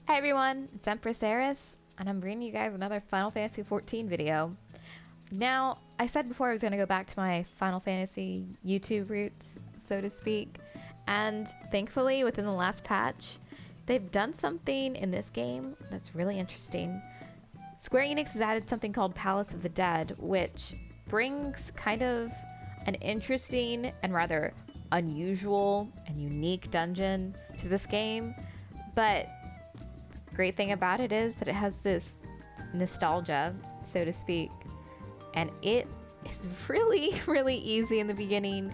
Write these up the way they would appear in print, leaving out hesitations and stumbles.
Hi everyone, it's EmpressAeris, and I'm bringing you guys another Final Fantasy XIV video. Now, I said before I was going to go back to my Final Fantasy YouTube roots, so to speak, and thankfully within the last patch, they've done something in this game that's really interesting. Square Enix has added something called Palace of the Dead, which brings kind of an interesting and rather unusual and unique dungeon to this game, but great thing about it is that it has this nostalgia, so to speak, and it is really easy in the beginning,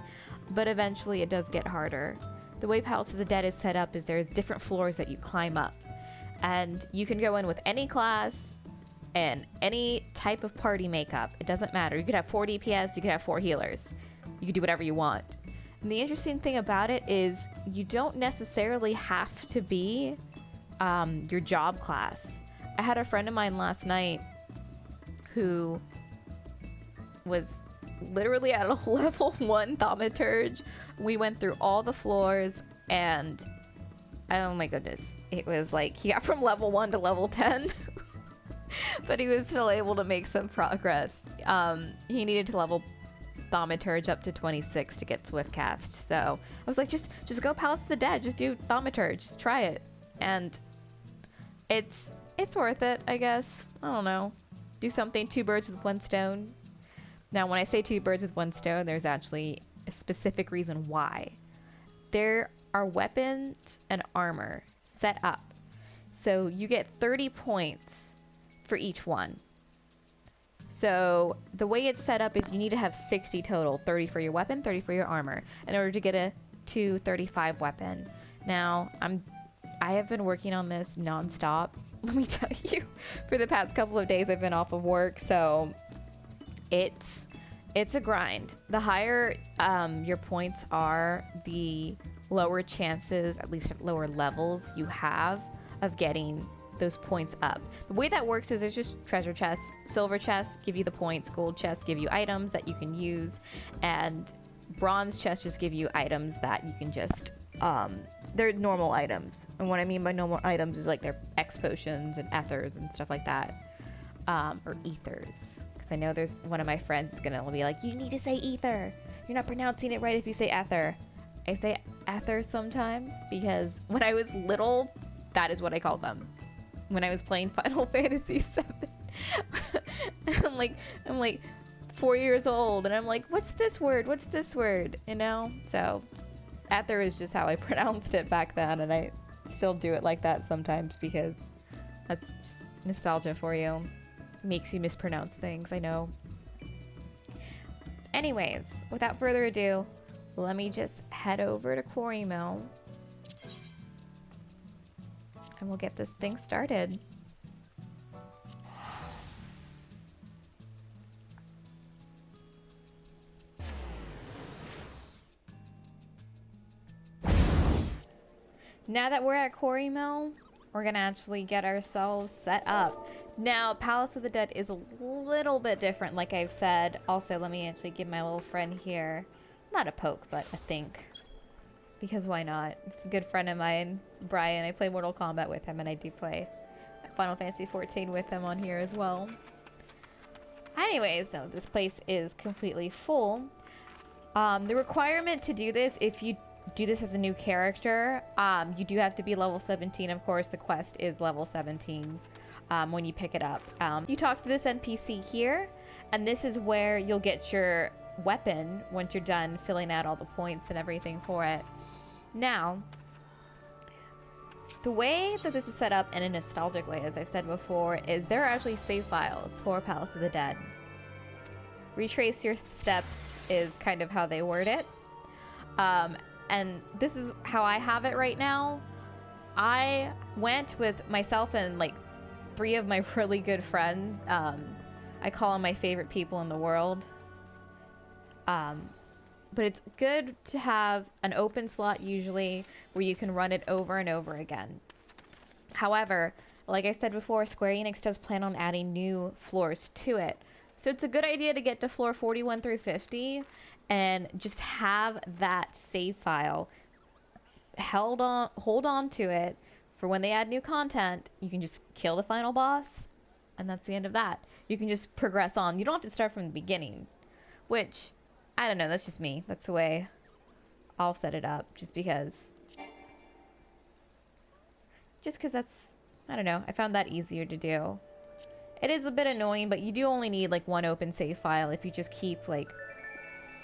but eventually it does get harder. The way Palace of the Dead is set up is there's different floors that you climb up, and you can go in with any class and any type of party makeup. It doesn't matter. You could have 4 DPS, you could have 4 healers. You could do whatever you want. And the interesting thing about it is you don't necessarily have to be your job class. I had a friend of mine last night who was literally at a level 1 thaumaturge. We went through all the floors and oh my goodness, it was like he got from level 1 to level 10 but he was still able to make some progress. He needed to level thaumaturge up to 26 to get Swiftcast, so I was like, just go Palace of the Dead, just do thaumaturge, just try it. And it's worth it, I guess. I don't know. Do something 2 birds with 1 stone. Now, when I say 2 birds with 1 stone, there's actually a specific reason why. There are weapons and armor set up. So you get 30 points for each one. So the way it's set up is you need to have 60 total. 30 for your weapon, 30 for your armor, in order to get a 235 weapon. Now, I have been working on this non-stop, let me tell you. For the past couple of days I've been off of work, so it's a grind. The higher your points are, the lower chances, at least at lower levels, you have of getting those points up. The way that works is there's just treasure chests. Silver chests give you the points, gold chests give you items that you can use, and bronze chests just give you items that you can just they're normal items. And what I mean by normal items is like they're X potions and ethers and stuff like that. Or ethers. Because I know there's one of my friends is gonna be like, you need to say ether. You're not pronouncing it right if you say ether. I say ether sometimes because when I was little, that is what I called them. When I was playing Final Fantasy VII. I'm like 4 years old and I'm like, what's this word? What's this word? You know? So ether is just how I pronounced it back then, and I still do it like that sometimes because that's just nostalgia for you. Makes you mispronounce things, I know. Anyways, without further ado, let me just head over to Quarry Mill and we'll get this thing started. Now that we're at Quarry Mill, we're gonna actually get ourselves set up. Now, Palace of the Dead is a little bit different, like I've said. Also, let me actually give my little friend here, not a poke, but a think. Because why not? It's a good friend of mine, Brian. I play Mortal Kombat with him, and I do play Final Fantasy XIV with him on here as well. Anyways, no, this place is completely full. The requirement to do this, if you do this as a new character, you do have to be level 17. Of course, the quest is level 17 when you pick it up. You talk to this NPC here, and this is where you'll get your weapon once you're done filling out all the points and everything for it. Now, the way that this is set up in a nostalgic way, as I've said before, is there are actually save files for Palace of the Dead. Retrace your steps is kind of how they word it. And this is how I have it right now. I went with myself and like 3 of my really good friends. I call them my favorite people in the world. But it's good to have an open slot usually where you can run it over and over again. However, like I said before, Square Enix does plan on adding new floors to it. So it's a good idea to get to floor 41 through 50 and just have that save file hold on to it for when they add new content, you can just kill the final boss, and that's the end of that. You can just progress on. You don't have to start from the beginning, which, I don't know, that's just me. That's the way I'll set it up, just because that's, I don't know, I found that easier to do. It is a bit annoying, but you do only need like one open save file if you just keep like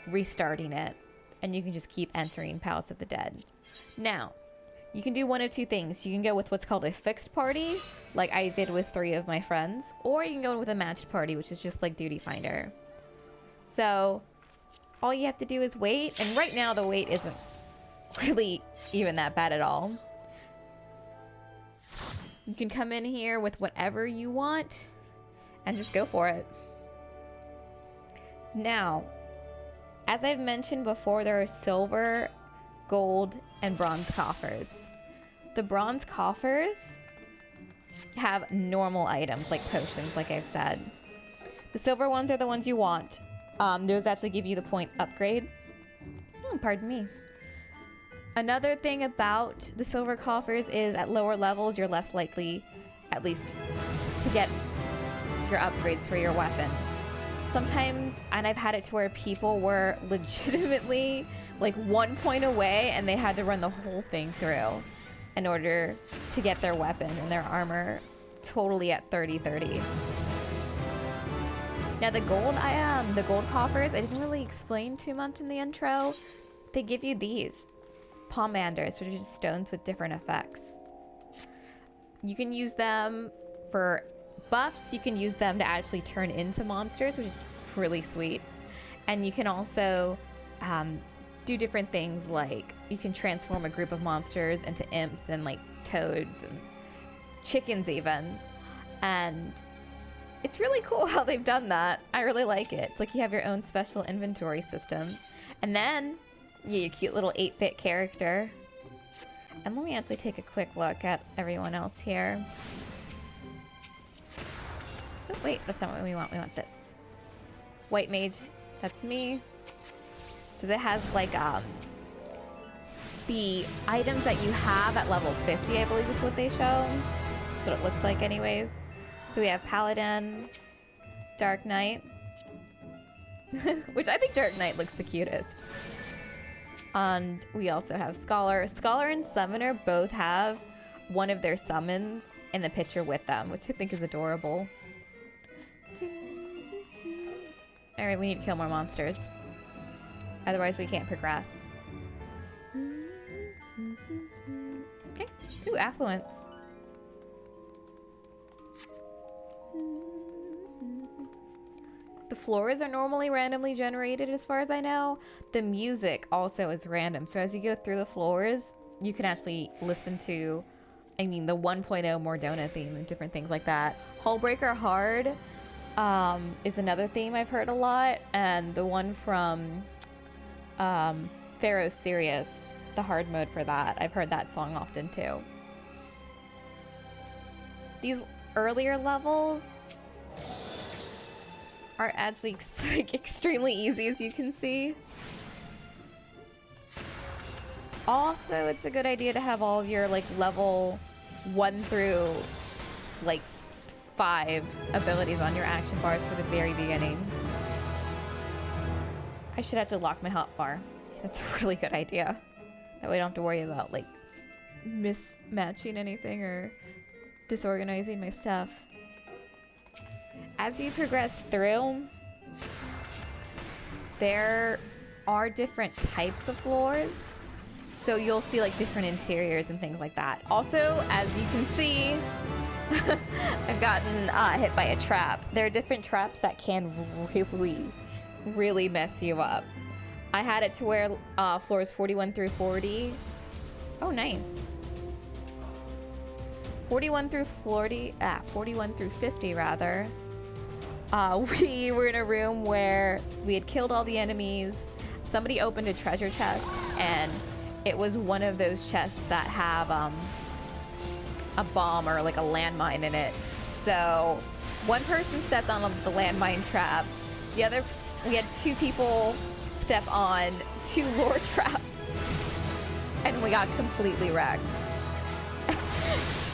restarting it, and you can just keep entering Palace of the Dead. Now, you can do one of two things. You can go with what's called a fixed party, like I did with 3 of my friends, or you can go with a matched party, which is just like Duty Finder. So, all you have to do is wait, and right now the wait isn't really even that bad at all. You can come in here with whatever you want, and just go for it. Now, as I've mentioned before, there are silver, gold, and bronze coffers. The bronze coffers have normal items like potions, like I've said. The silver ones are the ones you want. Those actually give you the point upgrade. Pardon me. Another thing about the silver coffers is at lower levels, you're less likely, at least, to get your upgrades for your weapon. Sometimes, and I've had it to where people were legitimately like 1 point away and they had to run the whole thing through in order to get their weapon and their armor totally at 30-30. Now the gold coffers, I didn't really explain too much in the intro. They give you these pomanders, which are just stones with different effects. You can use them for buffs, you can use them to actually turn into monsters, which is really sweet. And you can also do different things, like you can transform a group of monsters into imps and like toads and chickens even. And it's really cool how they've done that. I really like it. It's like you have your own special inventory system. And then you get your cute little 8-bit character. And let me actually take a quick look at everyone else here. Oh, wait, that's not what we want. We want this. White mage, that's me. So that has like the items that you have at level 50, I believe is what they show. That's what it looks like anyways. So we have Paladin, Dark Knight, which I think Dark Knight looks the cutest. And we also have Scholar. Scholar and Summoner both have one of their summons in the picture with them, which I think is adorable. Alright, we need to kill more monsters. Otherwise we can't progress. Okay. Ooh, affluence. The floors are normally randomly generated as far as I know. The music also is random. So as you go through the floors, you can actually listen to, the 1.0 Mordona theme and different things like that. Hullbreaker Hard is another theme I've heard a lot. And the one from Pharaoh Sirius, the hard mode for that. I've heard that song often too. These earlier levels are actually like extremely easy, as you can see. Also, it's a good idea to have all of your like level 1 through like 5 abilities on your action bars for the very beginning. I should actually lock my hotbar. That's a really good idea. That way I don't have to worry about like mismatching anything or disorganizing my stuff. As you progress through, there are different types of floors. So you'll see like different interiors and things like that. Also, as you can see, I've gotten hit by a trap. There are different traps that can really mess you up. I had it to where floors 41 through 40. Oh, nice. 41 through 50 rather. We were in a room where we had killed all the enemies. Somebody opened a treasure chest, and it was one of those chests that have a bomb or like a landmine in it. So one person stepped on the landmine trap. We had 2 people step on 2 lore traps, and we got completely wrecked.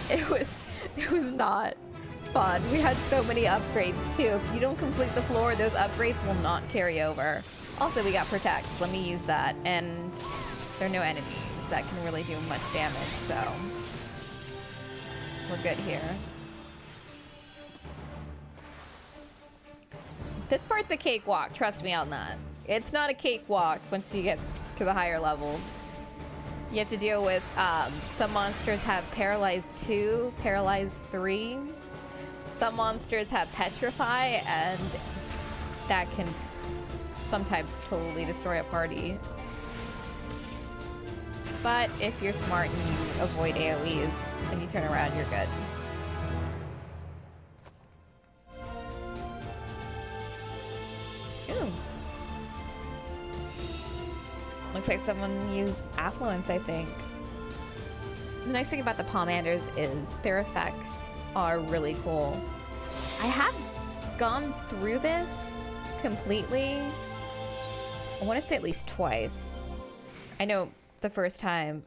it was not fun. We had so many upgrades too. If you don't complete the floor, those upgrades will not carry over. Also, we got Protect. Let me use that. And there are no enemies that can really do much damage, so we're good here. This part's a cakewalk, trust me on that. It's not a cakewalk once you get to the higher levels. You have to deal with, some monsters have Paralyzed 2, Paralyzed 3. Some monsters have Petrify, and that can sometimes totally destroy a party. But if you're smart and you avoid AoEs and you turn around, you're good. Ooh. Looks like someone used Affluence, I think. The nice thing about the Pomanders is their effects are really cool. I have gone through this completely, I want to say at least twice. I know the first time,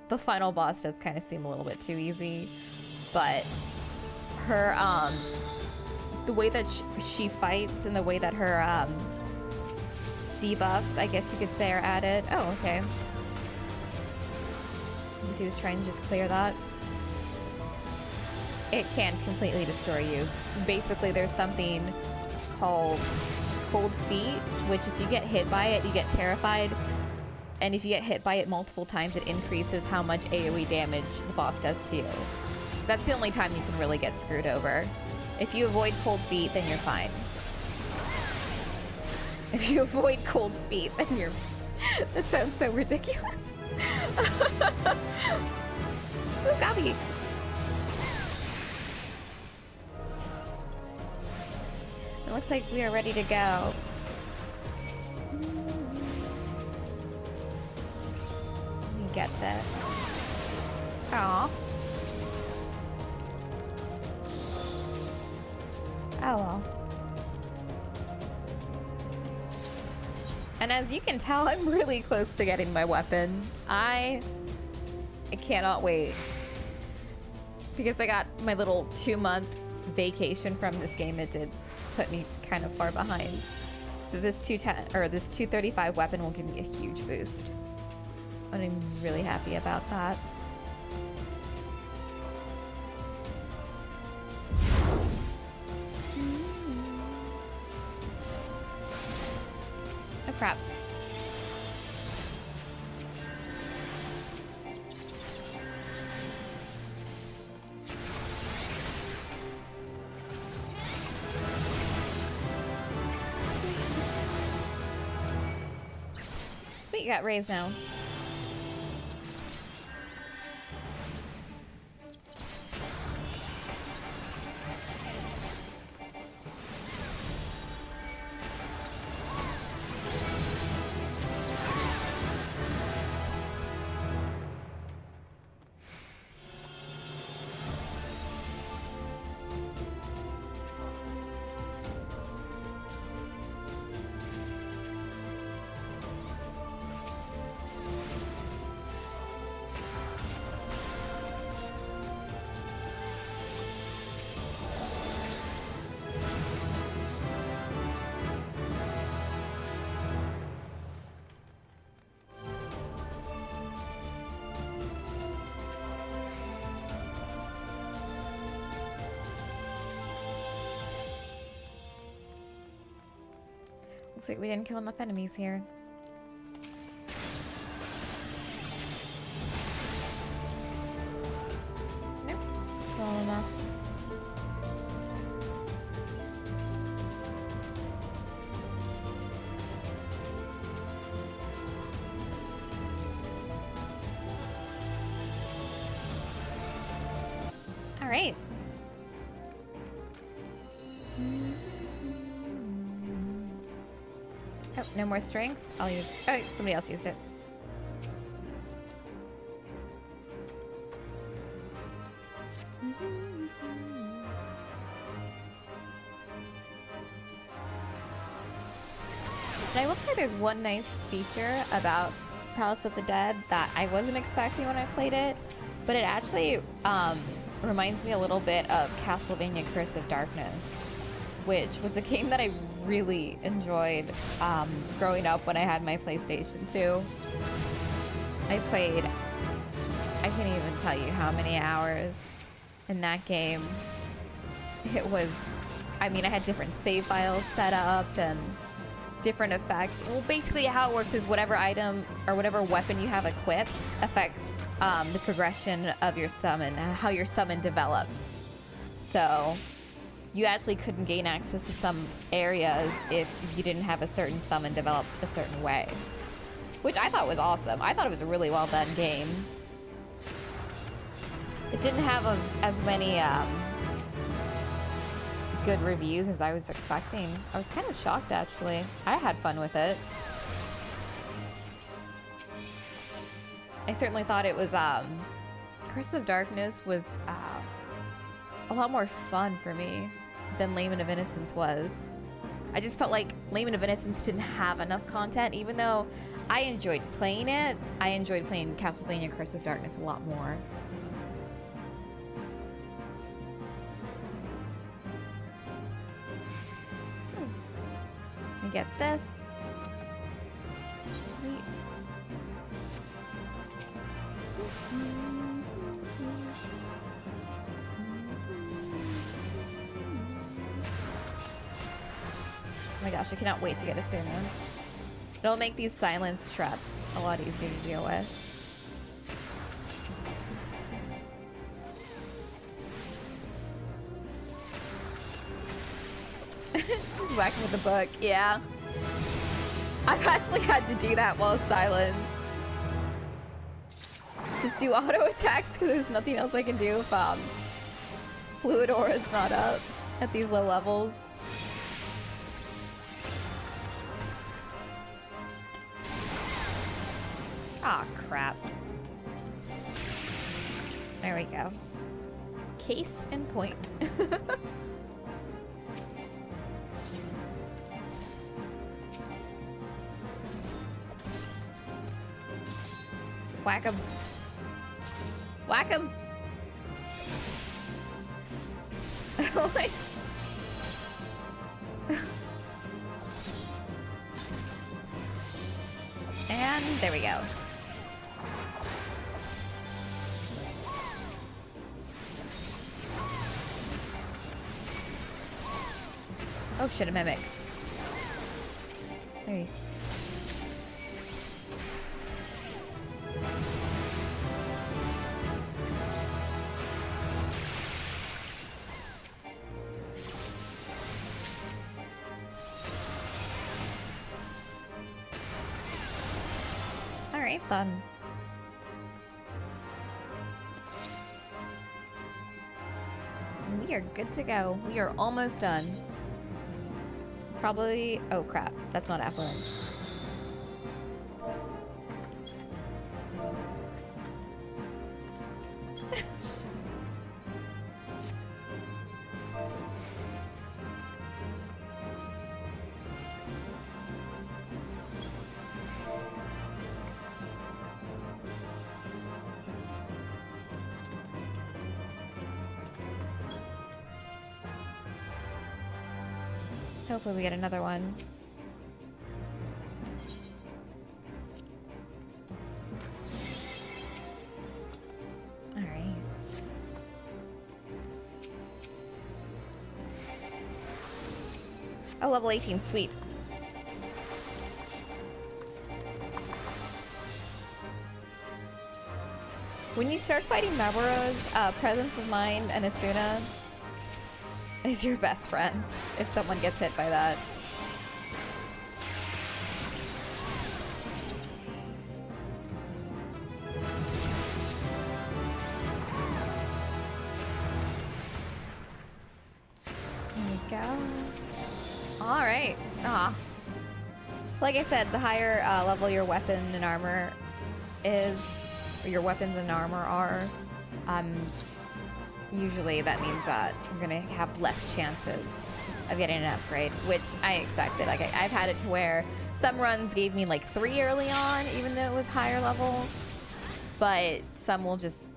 the final boss does kind of seem a little bit too easy, but her, the way that she fights and the way that her, debuffs, I guess you could say, are added. Oh, okay. Because he was trying to just clear that. It can completely destroy you. Basically, there's something called Cold Feet, which if you get hit by it, you get terrified. And if you get hit by it multiple times, it increases how much AoE damage the boss does to you. That's the only time you can really get screwed over. If you avoid Cold Feet, then you're fine. If you avoid Cold Feet, then you're... That sounds so ridiculous. Ooh, Gabby! It looks like we are ready to go. Let me get this. Aww. Oh well. And as you can tell, I'm really close to getting my weapon. I cannot wait. Because I got my little 2-month vacation from this game, it did put me kind of far behind. So this 210 or this 235 weapon will give me a huge boost. And I'm really happy about that. Oh crap. Sweet, you got raised now. Looks like we didn't kill enough enemies here. Nope, still not enough. All right. Oh, no more strength. I'll use... Oh, somebody else used it. And I will say there's one nice feature about Palace of the Dead that I wasn't expecting when I played it. But it actually reminds me a little bit of Castlevania Curse of Darkness, which was a game that I really enjoyed growing up when I had my PlayStation 2. I played, I can't even tell you how many hours in that game. It was, I mean, I had different save files set up and different effects. Well, basically how it works is whatever item or whatever weapon you have equipped affects the progression of your summon, how your summon develops. So you actually couldn't gain access to some areas if you didn't have a certain summon developed a certain way, which I thought was awesome. I thought it was a really well done game. It didn't have as many good reviews as I was expecting. I was kind of shocked, actually. I had fun with it. I certainly thought it was, Curse of Darkness was a lot more fun for me than Lament of Innocence was. I just felt like Lament of Innocence didn't have enough content, even though I enjoyed playing it. I enjoyed playing Castlevania Curse of Darkness a lot more. Let me get this. Sweet. Oh my gosh, I cannot wait to get a Summon. It'll make these silence traps a lot easier to deal with. Just whacking with the book, yeah. I've actually had to do that while silent. Just do auto attacks because there's nothing else I can do if Fluid Aura is not up at these low levels. Aw, crap. There we go. Case in point. Whack him. Whack him. And there we go. Oh shit, a mimic. There you go. Alright then. We are good to go. We are almost done. Probably... oh crap, that's not affluence. Hopefully we get another one. Alright. Oh, level 18, sweet. When you start fighting Maboros, Presence of Mind and Asuna is your best friend if someone gets hit by that. There we go. Alright. Like I said, the higher level your weapon and armor is, or your weapons and armor are, usually that means that you're gonna have less chances of getting an upgrade, which I expected. Like I've had it to where some runs gave me like 3 early on, even though it was higher level, but some will just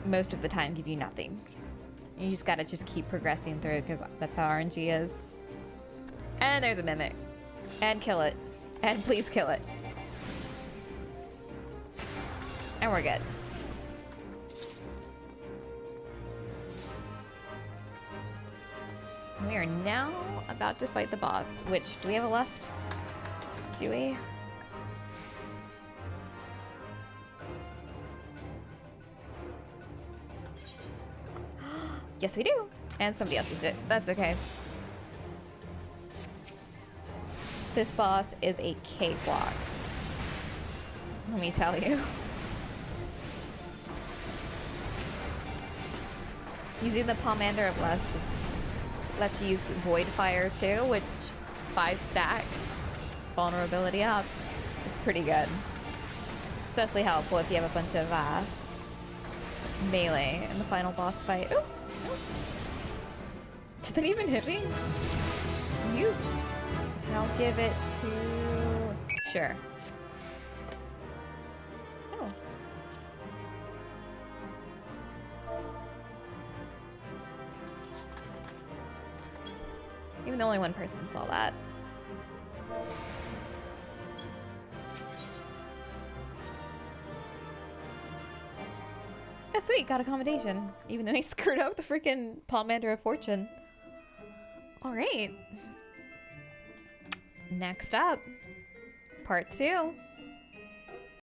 most of the time give you nothing. You just gotta just keep progressing through because that's how RNG is. And there's a mimic. And kill it. And please kill it. And we're good. We are now about to fight the boss, which, do we have a lust? Do we? Yes, we do. And somebody else used it. That's okay. This boss is a cakewalk. Let me tell you. Using the Pomander of Lust just lets you use Void Fire too, which 5 stacks vulnerability up. It's pretty good. Especially helpful if you have a bunch of melee in the final boss fight. Ooh. Did that even hit me? You. I'll give it to... Sure. Oh. Even though only one person saw that. Oh, sweet, got accommodation. Even though he screwed up the freaking Pomander of Fortune. Alright. Next up, part 2.